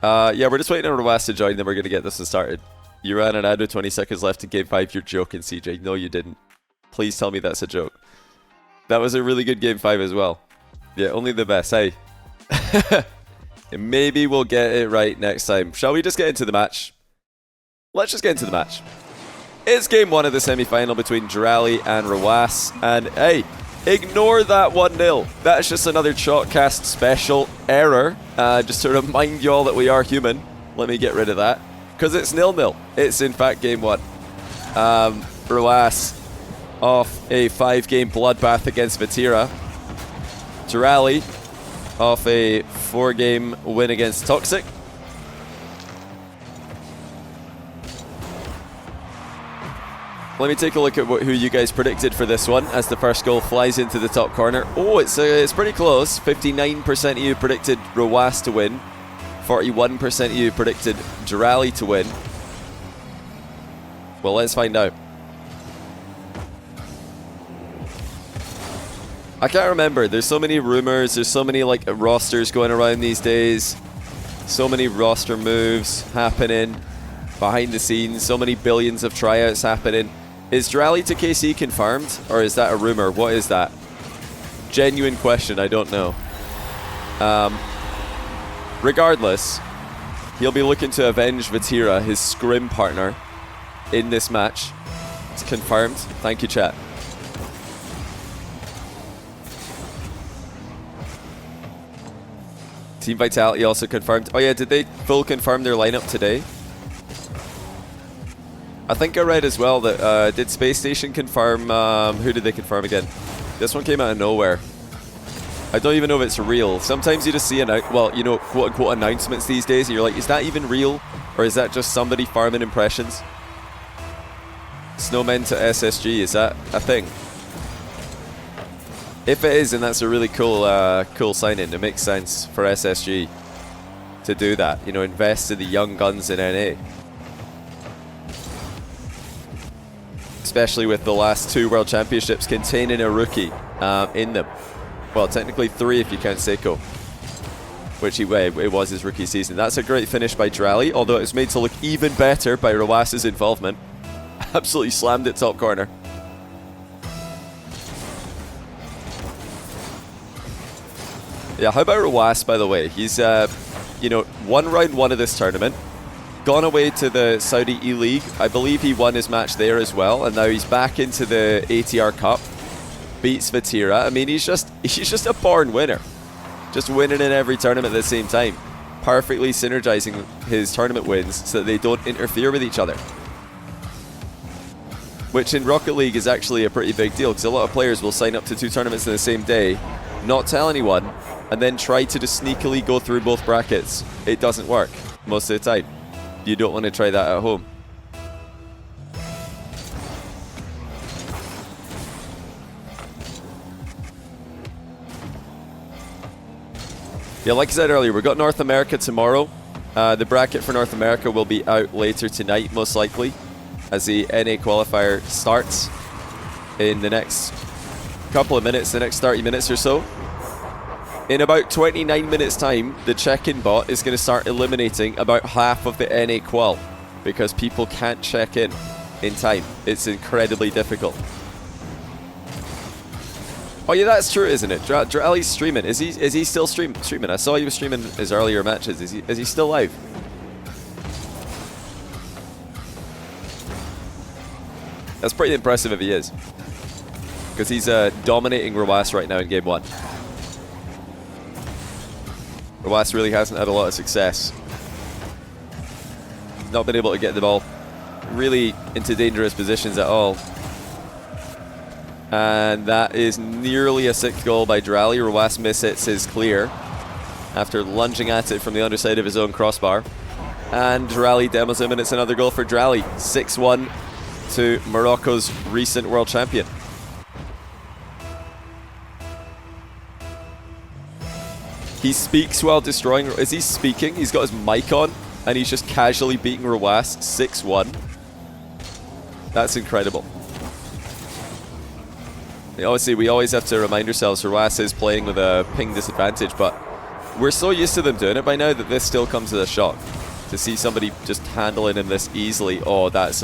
Yeah, we're just waiting on Rw9 to join, then we're going to get this started. You ran an ad with 20 seconds left in game 5. You're joking, CJ. No, you didn't. Please tell me that's a joke. That was a really good game 5 as well. Yeah, only the best, hey. Maybe we'll get it right next time. Shall we just get into the match? Let's just get into the match. It's game 1 of the semi-final between Dralii and Rw9. And hey, ignore that 1-0. That's just another Chalkcast special error. Just to remind you all that we are human. Let me get rid of that. Because it's 0-0. It's in fact game 1. Rw9 off a 5-game bloodbath against Vatira. Dralii off a 4-game win against Toxic. Let me take a look at who you guys predicted for this one as the first goal flies into the top corner. Oh, it's pretty close. 59% of you predicted Rw9 to win. 41% of you predicted Dralii to win. Well, let's find out. I can't remember. There's so many rumors. There's so many like rosters going around these days. So many roster moves happening behind the scenes. So many billions of tryouts happening. Is Dralii to KC confirmed, or is that a rumor? What is that? Genuine question. I don't know. Regardless, he'll be looking to avenge Vatira, his scrim partner, in this match. It's confirmed. Thank you, chat. Team Vitality also confirmed. Oh yeah, did they full confirm their lineup today? I think I read as well that, did Space Station confirm, who did they confirm again? This one came out of nowhere. I don't even know if it's real. Sometimes you just see, well, you know, quote-unquote announcements these days, and you're like, is that even real? Or is that just somebody farming impressions? Snowmen to SSG, is that a thing? If it is, then that's a really cool cool sign-in. It makes sense for SSG to do that. You know, invest in the young guns in NA. Especially with the last 2 World Championships containing a rookie in them. Well, technically 3 if you count Seiko, which it was his rookie season. That's a great finish by Dralii, although it was made to look even better by Rw9's involvement. Absolutely slammed it top corner. Yeah, how about Rw9, by the way? He's, you know, won round 1 of this tournament, gone away to the Saudi E-League. I believe he won his match there as well, and now he's back into the ATR Cup. Beats Vatira. I mean, he's just a born winner. Just winning in every tournament at the same time. Perfectly synergizing his tournament wins so that they don't interfere with each other. Which in Rocket League is actually a pretty big deal, because a lot of players will sign up to 2 tournaments in the same day, not tell anyone, and then try to just sneakily go through both brackets. It doesn't work most of the time. You don't want to try that at home. Yeah, like I said earlier, we've got North America tomorrow. The bracket for North America will be out later tonight, most likely, as the NA qualifier starts in the next couple of minutes, the next 30 minutes or so. In about 29 minutes time, the check-in bot is going to start eliminating about half of the NA qual because people can't check in time. It's incredibly difficult. Oh yeah, that's true, isn't it? Dralii's streaming. Is he still streaming? I saw he was streaming his earlier matches. Is he still live? That's pretty impressive if he is, because he's dominating Rw9 right now in game 1. Rw9 really hasn't had a lot of success. Not been able to get the ball really into dangerous positions at all. And that is nearly a 6th goal by Dralii. Rw9 mishits his clear after lunging at it from the underside of his own crossbar. And Dralii demos him, and it's another goal for Dralii. 6-1 to Morocco's recent world champion. He speaks while destroying. Is he speaking? He's got his mic on, and he's just casually beating Rw9 6-1. That's incredible. Obviously, we always have to remind ourselves Rw9 is playing with a ping disadvantage, but we're so used to them doing it by now that this still comes as a shock. To see somebody just handling him this easily, oh, that's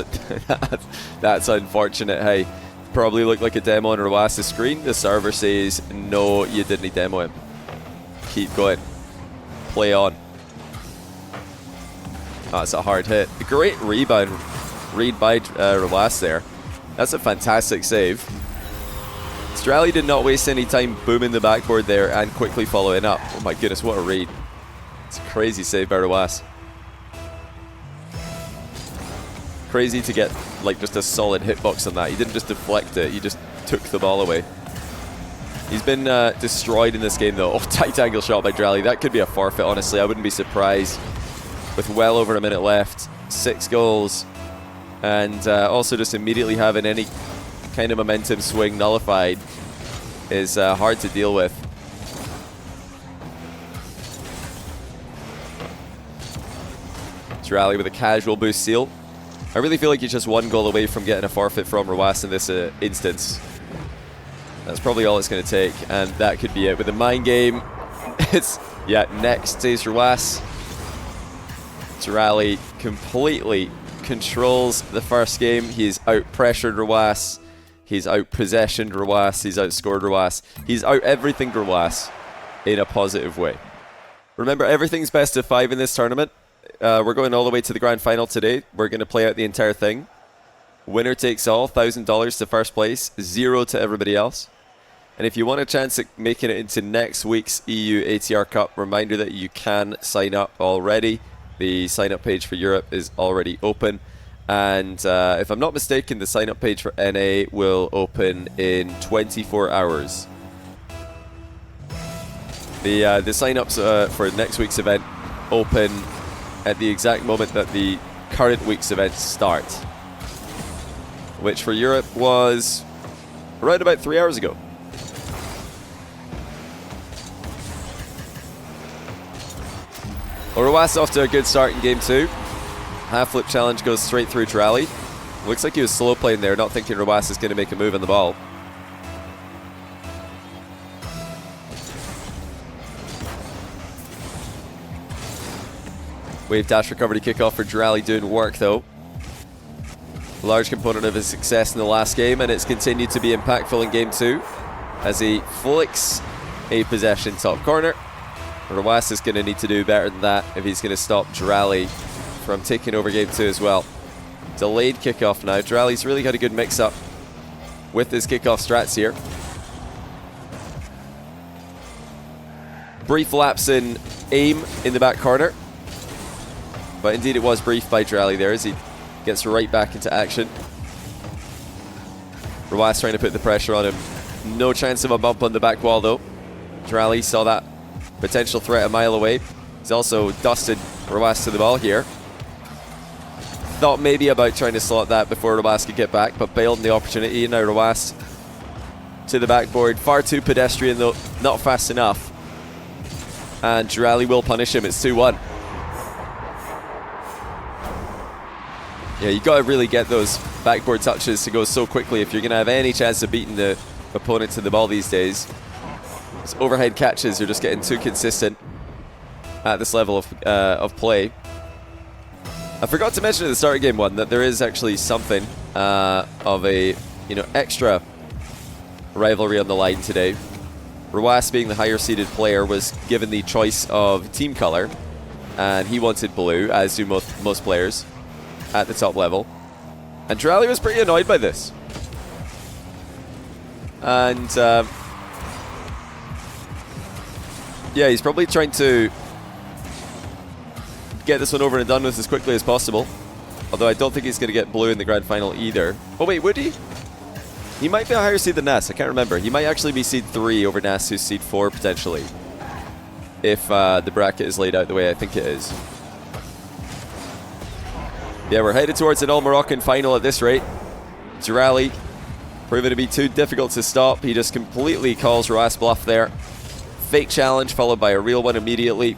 that's unfortunate. Hey, probably looked like a demo on Rw9's screen. The server says, no, you didn't demo him. Keep going. Play on. Oh, that's a hard hit. Great rebound read by Rw9 there. That's a fantastic save. Dralii did not waste any time booming the backboard there and quickly following up. Oh my goodness, what a read. It's a crazy save by Rw9. Crazy to get like just a solid hitbox on that. He didn't just deflect it, he just took the ball away. He's been destroyed in this game though. Oh, tight angle shot by Dralii. That could be a forfeit, honestly. I wouldn't be surprised. With well over a minute left, 6 goals, and also just immediately having any kind of momentum swing nullified is hard to deal with. Dralii with a casual boost seal. I really feel like he's just 1 goal away from getting a forfeit from Rw9 in this instance. That's probably all it's going to take, and that could be it. With the mind game, it's, yeah, next stays Rw9. Dralii completely controls the first game. He's out-pressured Rw9. He's out-possessioned Rw9. He's outscored Rw9. He's out-everything Rw9 in a positive way. Remember, everything's best of 5 in this tournament. We're going all the way to the grand final today. We're going to play out the entire thing. Winner takes all, $1,000 to first place, 0 to everybody else. And if you want a chance at making it into next week's EU ATR Cup, reminder that you can sign up already. The sign-up page for Europe is already open. And if I'm not mistaken, the sign-up page for NA will open in 24 hours. The sign-ups for next week's event open at the exact moment that the current week's events start, which for Europe was around about 3 hours ago. Rw9 off to a good start in game 2. Half flip challenge goes straight through Dralii. Looks like he was slow playing there, not thinking Rw9 is going to make a move on the ball. Wave dash recovery kickoff for Dralii doing work though. A large component of his success in the last game, and it's continued to be impactful in game 2 as he flicks a possession top corner. Rw9 is going to need to do better than that if he's going to stop Dralii from taking over game 2 as well. Delayed kickoff now. Dralii's really got a good mix-up with his kickoff strats here. Brief lapse in aim in the back corner. But indeed it was brief by Dralii there as he gets right back into action. Rw9 trying to put the pressure on him. No chance of a bump on the back wall though. Dralii saw that potential threat a mile away. He's also dusted Rw9 to the ball here. Thought maybe about trying to slot that before Rw9 could get back, but bailed on the opportunity. And now Rw9 to the backboard. Far too pedestrian though, not fast enough. And Dralii will punish him. It's 2-1. Yeah, you got to really get those backboard touches to go so quickly if you're going to have any chance of beating the opponent to the ball these days. Those overhead catches are just getting too consistent at this level of play. I forgot to mention at the start of game 1 that there is actually something of a extra rivalry on the line today. Rw9, being the higher seeded player, was given the choice of team color, and he wanted blue, as do most players at the top level. And Dralii was pretty annoyed by this. And yeah, he's probably trying to get this one over and done with as quickly as possible. Although I don't think he's going to get blue in the grand final either. Oh wait, would he? He might be a higher seed than Nas, I can't remember. He might actually be seed 3 over Nas, who's seed 4 potentially. If the bracket is laid out the way I think it is. Yeah, we're headed towards an all-Moroccan final at this rate. Dralii proving to be too difficult to stop. He just completely calls Rw9 bluff there. Fake challenge followed by a real one immediately.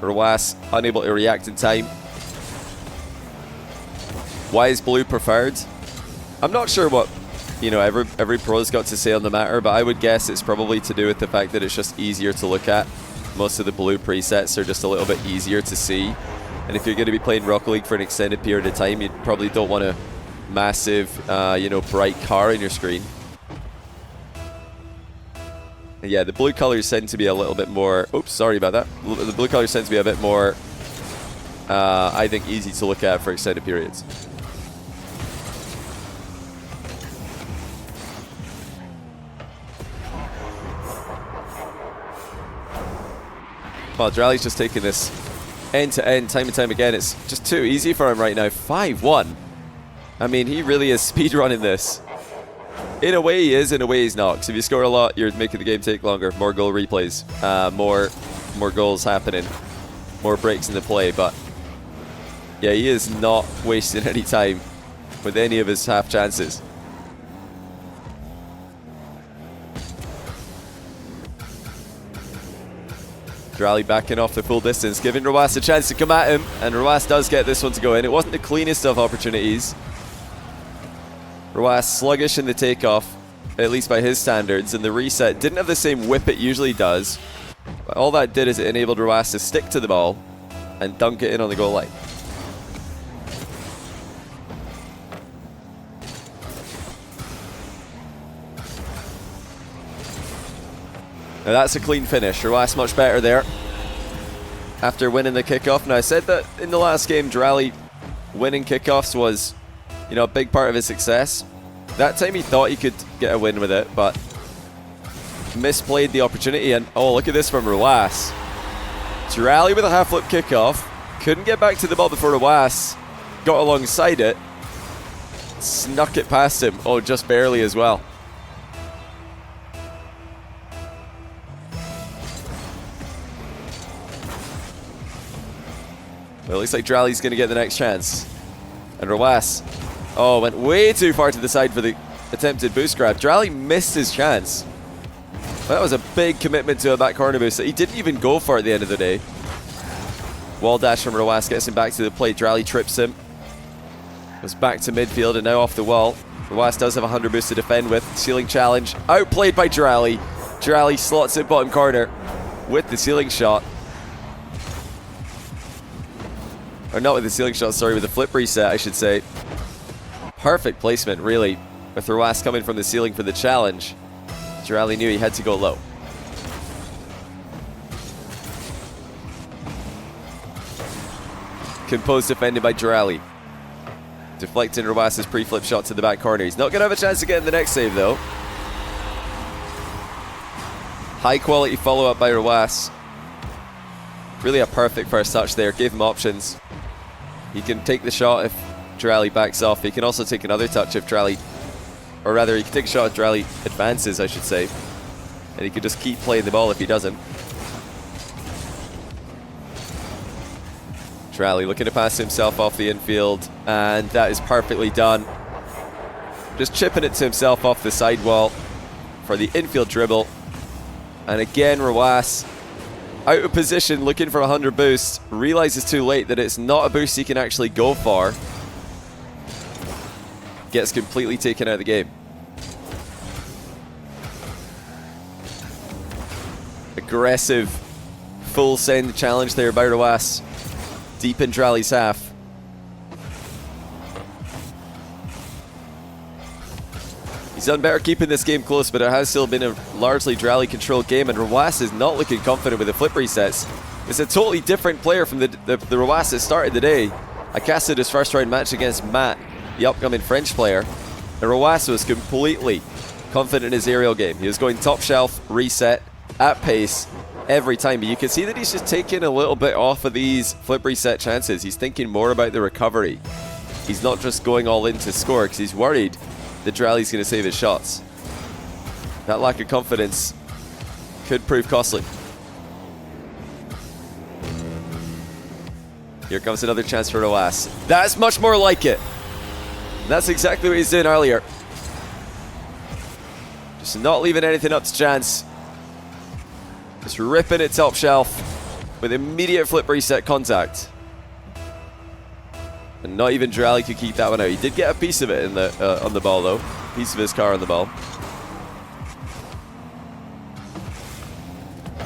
Rw9 unable to react in time. Why is blue preferred? I'm not sure what every pro's got to say on the matter, but I would guess it's probably to do with the fact that it's just easier to look at. Most of the blue presets are just a little bit easier to see. And if you're going to be playing Rocket League for an extended period of time, you probably don't want a massive, you know, bright car in your screen. And yeah, the blue colors tend to be a little bit more... Oops, sorry about that. The blue colors tend to be a bit more, I think, easy to look at for extended periods. Well, Dralii's just taking this end-to-end time and time again. It's just too easy for him right now. 5-1. I mean, he really is speedrunning this. In a way he is, in a way he's not. Because if you score a lot, you're making the game take longer. More goal replays. More goals happening. More breaks in the play. But yeah, he is not wasting any time with any of his half chances. Dralii backing off the full distance, giving Rw9 a chance to come at him, and Rw9 does get this one to go in. It wasn't the cleanest of opportunities. Rw9 sluggish in the takeoff, at least by his standards, and the reset didn't have the same whip it usually does. But all that did is it enabled Rw9 to stick to the ball and dunk it in on the goal line. Now that's a clean finish. Rw9 much better there after winning the kickoff. Now I said that in the last game, Dralii winning kickoffs was, you know, a big part of his success. That time he thought he could get a win with it, but misplayed the opportunity. And oh, look at this from Rw9. Dralii with a half flip kickoff. Couldn't get back to the ball before Rw9 got alongside it. Snuck it past him. Oh, just barely as well. Well, it looks like Dralii's going to get the next chance. And Rw9, oh, went way too far to the side for the attempted boost grab. Dralii missed his chance. That was a big commitment to a back corner boost that he didn't even go for at the end of the day. Wall dash from Rw9 gets him back to the plate. Dralii trips him. Goes back to midfield and now off the wall. Rw9 does have a 100 boost to defend with. Ceiling challenge. Outplayed by Dralii. Dralii slots it bottom corner with the ceiling shot. Or not with the ceiling shot, sorry, with the flip reset, I should say. Perfect placement, really, with Rw9 coming from the ceiling for the challenge. Dralii knew he had to go low. Composed defended by Dralii. Deflecting Rw9's pre-flip shot to the back corner. He's not going to have a chance to get in the next save, though. High quality follow-up by Rw9. Really a perfect first touch there, gave him options. He can take the shot if Dralii backs off. He can also take another touch if Dralii, or rather he can take a shot if Dralii advances, I should say. And he can just keep playing the ball if he doesn't. Dralii looking to pass himself off the infield, and that is perfectly done. Just chipping it to himself off the sidewall for the infield dribble. And again, Rw9 out of position, looking for a 100 boost, realizes too late that it's not a boost he can actually go for. Gets completely taken out of the game. Aggressive full send challenge there by Rw9. Deep in Dralii's half. He's done better keeping this game close, but it has still been a largely Dralii controlled game, and Rw9 is not looking confident with the flip resets. It's a totally different player from the Rw9 that started the day. I casted his first round match against Matt, the upcoming French player, and Rw9 was completely confident in his aerial game. He was going top shelf, reset, at pace, every time, but you can see that he's just taking a little bit off of these flip reset chances. He's thinking more about the recovery. He's not just going all in to score, because he's worried that Dralii's going to save his shots. That lack of confidence could prove costly. Here comes another chance for Rw9. That's much more like it. And that's exactly what he's doing earlier. Just not leaving anything up to chance. Just ripping it top shelf with immediate flip reset contact. And not even Dralii could keep that one out. He did get a piece of it in the on the ball, though. Piece of his car on the ball.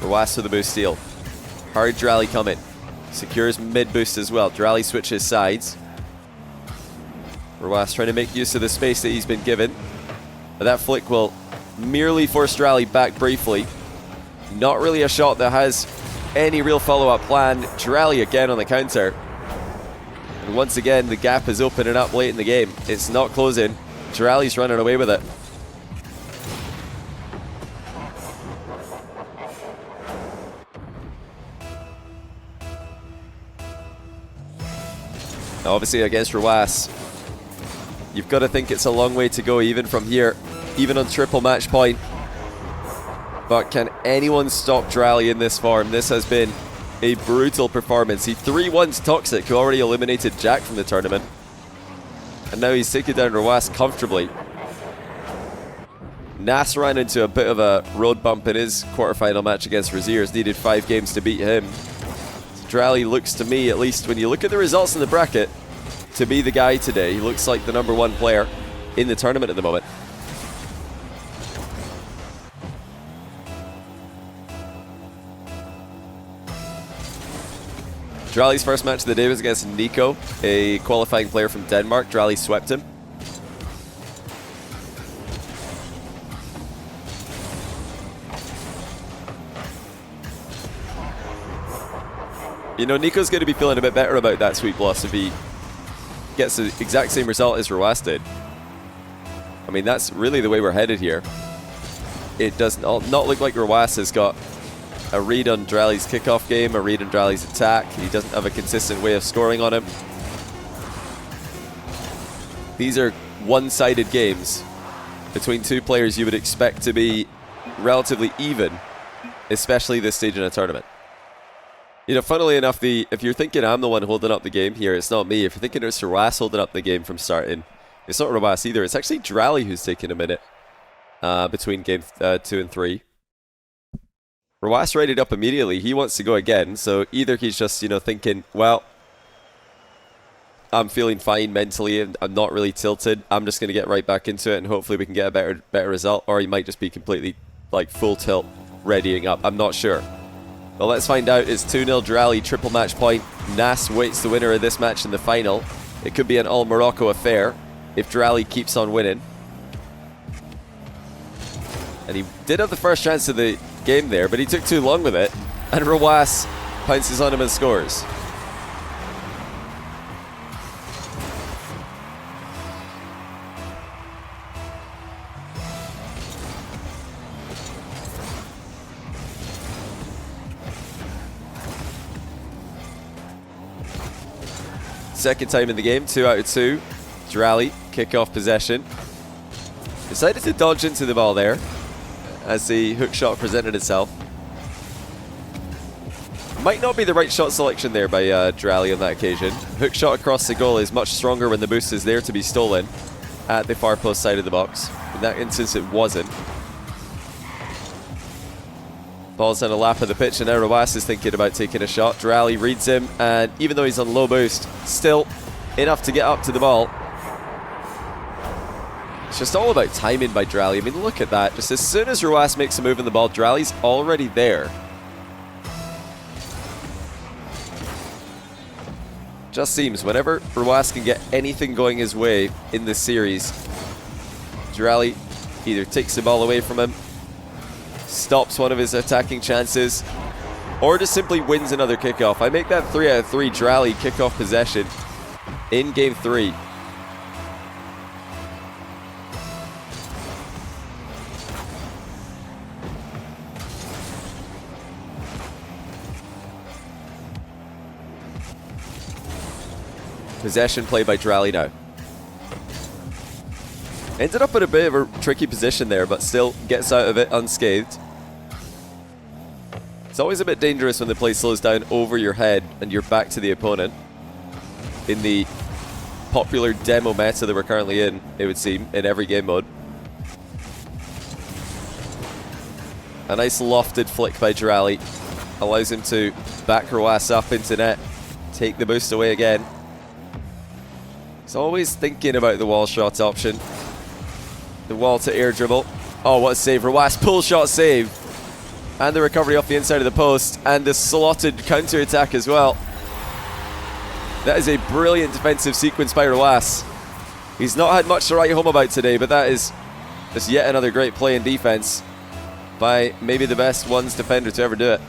Rw9 for the boost steal. Hard Dralii coming. Secures mid boost as well. Dralii switches sides. Rw9 trying to make use of the space that he's been given. But that flick will merely force Dralii back briefly. Not really a shot that has any real follow-up plan. Dralii again on the counter. And once again, the gap is opening up late in the game. It's not closing. Dralii's running away with it. Now obviously against Rw9, you've got to think it's a long way to go even from here, even on triple match point. But can anyone stop Dralii in this form? This has been a brutal performance. He 3-1'd Toxic, who already eliminated Jack from the tournament. And now he's taken down Rw9 comfortably. Nas ran into a bit of a road bump in his quarterfinal match against Raziers. Needed 5 games to beat him. So Dralii looks to me, at least when you look at the results in the bracket, to be the guy today. He looks like the #1 player in the tournament at the moment. Dralii's first match of the day was against Nico, a qualifying player from Denmark. Dralii swept him. You know, Nico's going to be feeling a bit better about that sweep loss if he gets the exact same result as Rw9 did. I mean, that's really the way we're headed here. It does not look like Rw9 has got a read on Dralii's kickoff game, a read on Dralii's attack. He doesn't have a consistent way of scoring on him. These are one-sided games between two players you would expect to be relatively even, especially this stage in a tournament. You know, funnily enough, if you're thinking I'm the one holding up the game here, it's not me. If you're thinking it's Rw9 holding up the game from starting, it's not Rw9 either. It's actually Dralii who's taking a minute between game 2 and 3. Rw9 rated up immediately. He wants to go again, so either he's just, you know, thinking, well, I'm feeling fine mentally and I'm not really tilted. I'm just going to get right back into it and hopefully we can get a better result, or he might just be completely, like, full tilt, readying up. I'm not sure. Well, let's find out. It's 2-0 Dralii, triple match point. Nas waits the winner of this match in the final. It could be an all-Morocco affair if Dralii keeps on winning. And he did have the first chance of the game there, but he took too long with it, and Rw9 pounces on him and scores. Second time in the game, 2 out of 2. Dralii, kickoff possession. Decided to dodge into the ball there as the hook shot presented itself. Might not be the right shot selection there by Dralii on that occasion. Hook shot across the goal is much stronger when the boost is there to be stolen at the far post side of the box. In that instance, it wasn't. Ball's on a lap of the pitch, and now Rw9 is thinking about taking a shot. Dralii reads him, and even though he's on low boost, still enough to get up to the ball. It's just all about timing by Dralii. I mean, look at that. Just as soon as Rw9 makes a move in the ball, Dralii's already there. Just seems whenever Rw9 can get anything going his way in this series, Dralii either takes the ball away from him, stops one of his attacking chances, or just simply wins another kickoff. I make that 3 out of 3 Dralii kickoff possession in game 3. Possession play by Dralii now. Ended up in a bit of a tricky position there, but still gets out of it unscathed. It's always a bit dangerous when the play slows down over your head and you're back to the opponent. In the popular demo meta that we're currently in, it would seem, in every game mode. A nice lofted flick by Dralii allows him to back Rw9 up into net, take the boost away again. He's always thinking about the wall shot option. The wall to air dribble. Oh, what a save. Rw9 pull shot save. And the recovery off the inside of the post. And the slotted counter-attack as well. That is a brilliant defensive sequence by Rw9. He's not had much to write home about today, but that is just yet another great play in defense by maybe the best ones defender to ever do it.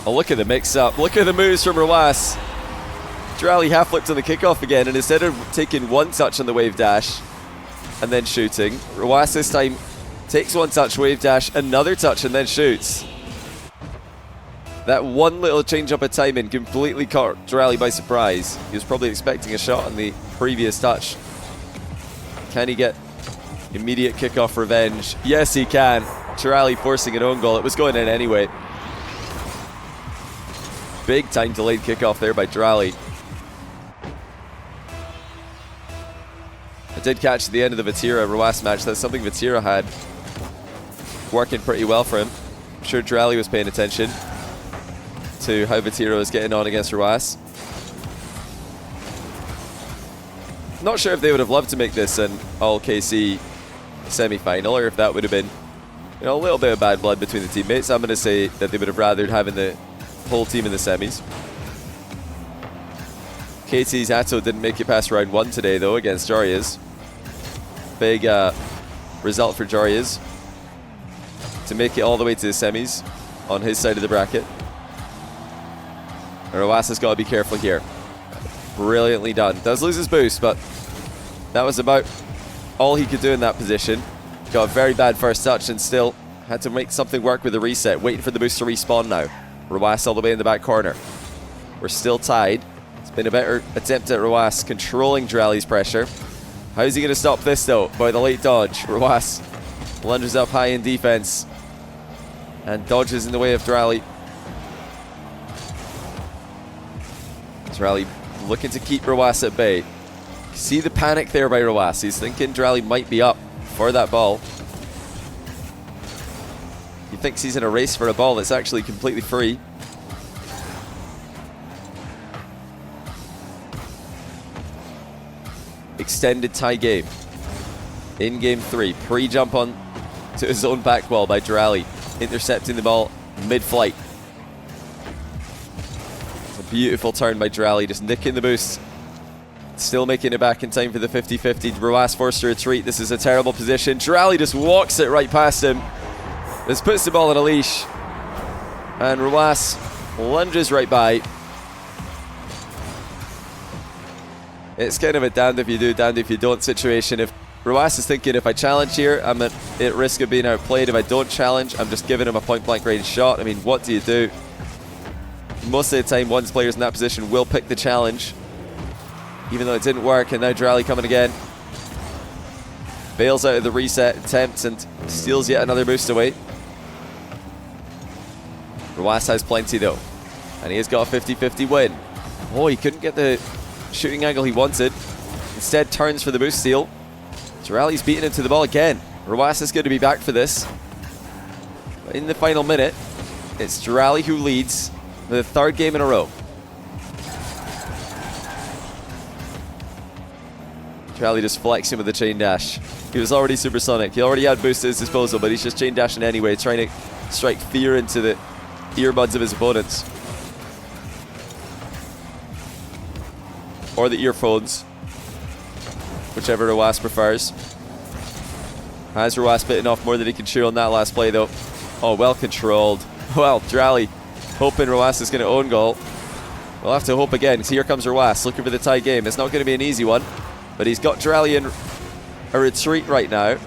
Oh, look at the mix-up. Look at the moves from Rw9. Dralii half-flipped on the kickoff again, and instead of taking one touch on the wave dash and then shooting, Rw9 this time takes one touch, wave dash, another touch, and then shoots. That one little change up of timing completely caught Dralii by surprise. He was probably expecting a shot on the previous touch. Can he get immediate kickoff revenge? Yes, he can. Dralii forcing an own goal. It was going in anyway. Big time delayed kickoff there by Dralii. I did catch the end of the Vatira Rw9 match. That's something Vatira had working pretty well for him. I'm sure Dralii was paying attention to how Vatira was getting on against Rw9. Not sure if they would have loved to make this an all-KC semi-final, or if that would have been, you know, a little bit of bad blood between the teammates. I'm going to say that they would have rathered having the whole team in the semis. KT's Atto didn't make it past round 1 today, though, against Jarias. Big result for Jarias to make it all the way to the semis on his side of the bracket. Rw9 has got to be careful here. Brilliantly done. Does lose his boost, but that was about all he could do in that position. Got a very bad first touch and still had to make something work with the reset. Waiting for the boost to respawn now. Rw9 all the way in the back corner. We're still tied. It's been a better attempt at Rw9 controlling Dralii's pressure. How's he going to stop this though? By the late dodge. Rw9 lunges up high in defense and dodges in the way of Dralii. Dralii looking to keep Rw9 at bay. See the panic there by Rw9. He's thinking Dralii might be up for that ball. He thinks he's in a race for a ball that's actually completely free. Extended tie game. In game 3. Pre-jump on to his own back wall by Dralii. Intercepting the ball mid-flight. Beautiful turn by Dralii, just nicking the boost. Still making it back in time for the 50-50. Rw9 forced to retreat. This is a terrible position. Dralii just walks it right past him. This puts the ball on a leash. And Rw9 lunges right by. It's kind of a damned if you do, damned if you don't situation. If Rw9 is thinking, if I challenge here, I'm at risk of being outplayed. If I don't challenge, I'm just giving him a point-blank range shot. I mean, what do you do? Most of the time, one's players in that position will pick the challenge, even though it didn't work. And now Dralii coming again. Bails out of the reset attempts and steals yet another boost away. Rw9 has plenty though, and he has got a 50-50 win. Oh, he couldn't get the shooting angle he wanted. Instead turns for the boost steal. Dralii's beating into the ball again. Rw9 is going to be back for this. But in the final minute, it's Dralii who leads for the 3rd game in a row. Dralii just flexing with the chain dash. He was already supersonic. He already had boost at his disposal, but he's just chain dashing anyway, trying to strike fear into the earbuds of his opponents. Or the earphones. Whichever Rw9 prefers. Has Rw9 bitten off more than he can chew on that last play though. Oh, well controlled. Well, Dralii hoping Rw9 is going to own goal. We'll have to hope again, because here comes Rw9 looking for the tie game. It's not going to be an easy one, but he's got Dralii in a retreat right now.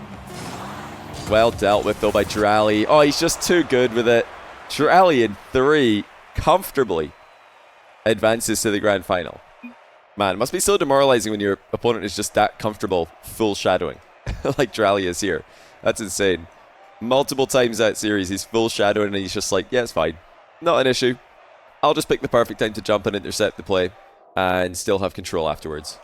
Well dealt with though by Dralii. Oh, he's just too good with it. Dralii in 3 comfortably advances to the grand final. Man, it must be so demoralizing when your opponent is just that comfortable full shadowing like Dralii is here. That's insane. Multiple times that series he's full shadowing and he's just like, yeah, it's fine. Not an issue. I'll just pick the perfect time to jump and intercept the play and still have control afterwards.